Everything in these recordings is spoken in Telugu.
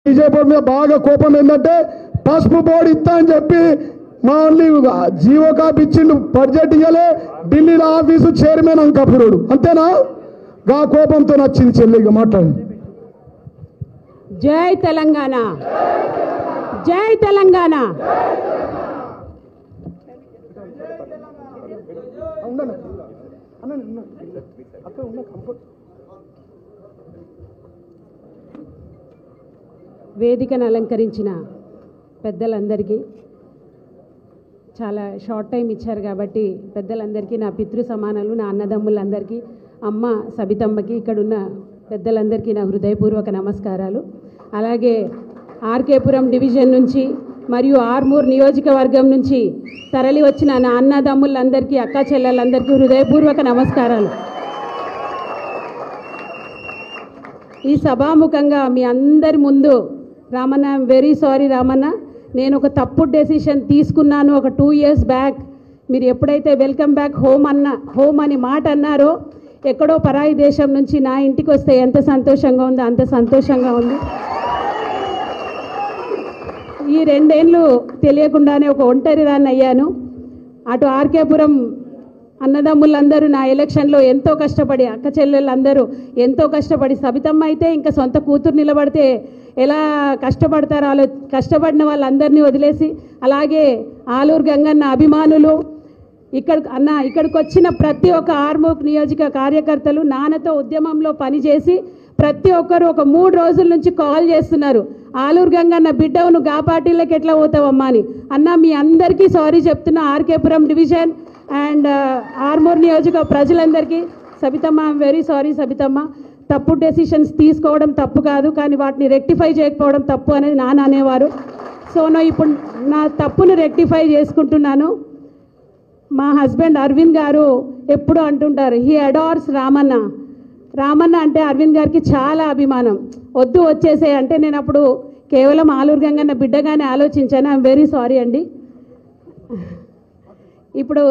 బీజేపీ మీద బాగా కోపం ఏంటంటే పసుపు బోర్డు ఇస్తా అని చెప్పి మళ్ళీ జీవో కాపీ ఇచ్చిండు, బడ్జెట్ ఇవ్వలే, ఢిల్లీలో ఆఫీసు చైర్మన్ అంకపురుడు, అంతేనా? గా కోపంతో నచ్చింది చెల్లిగా మాట్లాడండి. జై తెలంగాణ, జై తెలంగాణ. వేదికను అలంకరించిన పెద్దలందరికీ, చాలా షార్ట్ టైం ఇచ్చారు కాబట్టి పెద్దలందరికీ, నా పితృ సమానాలు, నా అన్నదమ్ములందరికీ, అమ్మ సబితమ్మకి, ఇక్కడున్న పెద్దలందరికీ నా హృదయపూర్వక నమస్కారాలు. అలాగే ఆర్కేపురం డివిజన్ నుంచి మరియు ఆర్మూర్ నియోజకవర్గం నుంచి తరలి వచ్చిన నా అన్నదమ్ములందరికీ, అక్క చెల్లెలందరికీ హృదయపూర్వక నమస్కారాలు. ఈ సభాముఖంగా మీ అందరి ముందు Ramanna, I'm very sorry Ramanna, నేను ఒక తప్పుడు డెసిషన్ తీసుకున్నాను. ఒక 2 years బ్యాక్ మీరు ఎప్పుడైతే వెల్కమ్ బ్యాక్ హోమ్ అని మాట అన్నారో, ఎక్కడో పరాయి దేశం నుంచి నా ఇంటికి వస్తే ఎంత సంతోషంగా ఉందో అంత సంతోషంగా ఉంది. ఈ 2 ఏళ్ళు తెలియకుండానే ఒక ఒంటరి దాన్ని అయ్యాను. అటు ఆర్కేపురం అన్నదమ్ములందరూ నా ఎలక్షన్లో ఎంతో కష్టపడి, అక్క చెల్లెళ్ళందరూ ఎంతో కష్టపడి, సబితమ్మ అయితే ఇంకా సొంత కూతురు నిలబడితే ఎలా కష్టపడతారో కష్టపడిన వాళ్ళందరినీ వదిలేసి, అలాగే ఆలూరు గంగన్న అభిమానులు, ఇక్కడికి వచ్చిన ప్రతి ఒక్క ఆర్మూర్ నియోజక కార్యకర్తలు నాన్నతో ఉద్యమంలో పనిచేసి ప్రతి ఒక్కరు ఒక 3 రోజుల నుంచి కాల్ చేస్తున్నారు, ఆలూరు గంగన్న బిడ్డవు నువ్వు గా పార్టీలోకి ఎట్లా పోతావమ్మా అని. అన్న మీ అందరికీ సారీ చెప్తున్నా, ఆర్కేపురం డివిజన్ అండ్ ఆర్మూర్ నియోజక ప్రజలందరికీ. Sabithamma, I'm very sorry Sabithamma, తప్పుడు డెసిషన్స్ తీసుకోవడం తప్పు కాదు, కానీ వాటిని రెక్టిఫై చేయకపోవడం తప్పు అనేది నాన్న అనేవారు. సో ఇప్పుడు నా తప్పును రెక్టిఫై చేసుకుంటున్నాను. మా హస్బెండ్ అరవింద్ గారు ఎప్పుడు అంటుంటారు, హీ అడార్స్ రామన్న. రామన్న అంటే అరవింద్ గారికి చాలా అభిమానం. వద్దు వచ్చేసే అంటే నేను అప్పుడు కేవలం ఆలూరు గంగన్న బిడ్డగానే ఆలోచించాను. ఐఎమ్ వెరీ సారీ అండి. ఇప్పుడు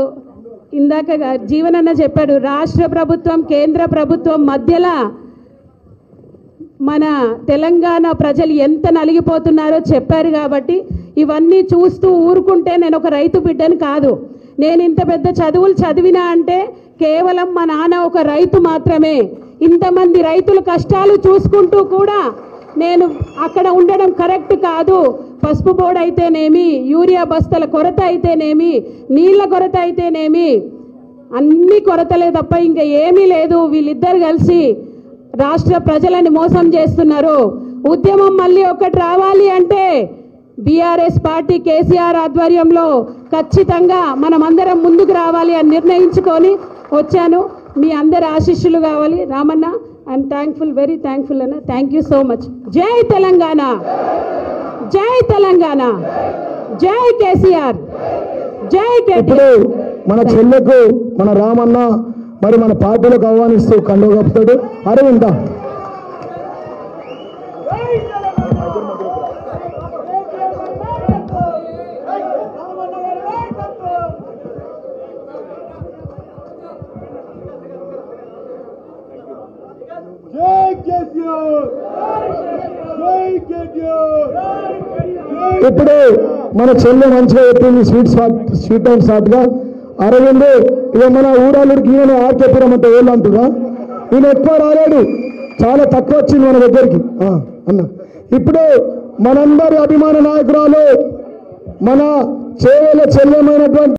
ఇందాక జీవనన్న చెప్పాడు, రాష్ట్ర ప్రభుత్వం కేంద్ర ప్రభుత్వం మధ్యలో మన తెలంగాణ ప్రజలు ఎంత నలిగిపోతున్నారో చెప్పారు. కాబట్టి ఇవన్నీ చూస్తూ ఊరుకుంటే నేను ఒక రైతు బిడ్డను కాదు. నేను ఇంత పెద్ద చదువులు చదివినా అంటే కేవలం మా నాన్న ఒక రైతు మాత్రమే. ఇంతమంది రైతుల కష్టాలు చూసుకుంటూ కూడా నేను అక్కడ ఉండడం కరెక్ట్ కాదు. పసుపు బోర్డు అయితేనేమి, యూరియా బస్తల కొరత అయితేనేమి, నీళ్ల కొరత అయితేనేమి, అన్ని కొరతలే తప్ప ఇంకా ఏమీ లేదు. వీళ్ళిద్దరు కలిసి రాష్ట్ర ప్రజలని మోసం చేస్తున్నారు. ఉద్యమం మళ్ళీ ఒకటి రావాలి అంటే బీఆర్ఎస్ పార్టీ కేసీఆర్ ఆధ్వర్యంలో ఖచ్చితంగా మనం అందరం ముందుకు రావాలి అని నిర్ణయించుకొని వచ్చాను. మీ అందరి ఆశీస్సులు కావాలి. Ramanna, I'm thankful, very thankful అన్న. Thank you so much. జై తెలంగాణ, జై తెలంగాణ, జై కేసీఆర్, జై కేటీఆర్. మన చెల్లెకు మన రామన్న మరి మన పార్టీలకు ఆహ్వానిస్తూ కండువ కప్పుతాడు. అరవింద ఇప్పుడు మన చెల్లె మంచిగా చెప్పింది, స్వీట్ అండ్ షార్ట్ గా. అరవింద్ ఇక మన ఊరాళ్ళకి ఈయన ఆర్కేపురం అంటే ఏళ్ళు అంటున్నా, ఈయన ఎక్కువ రాలేడు, చాలా తక్కువ వచ్చింది మన దగ్గరికి అన్న. ఇప్పుడు మనందరి అభిమాన నాయకురాలు మన చేవల చెల్లెమైనటువంటి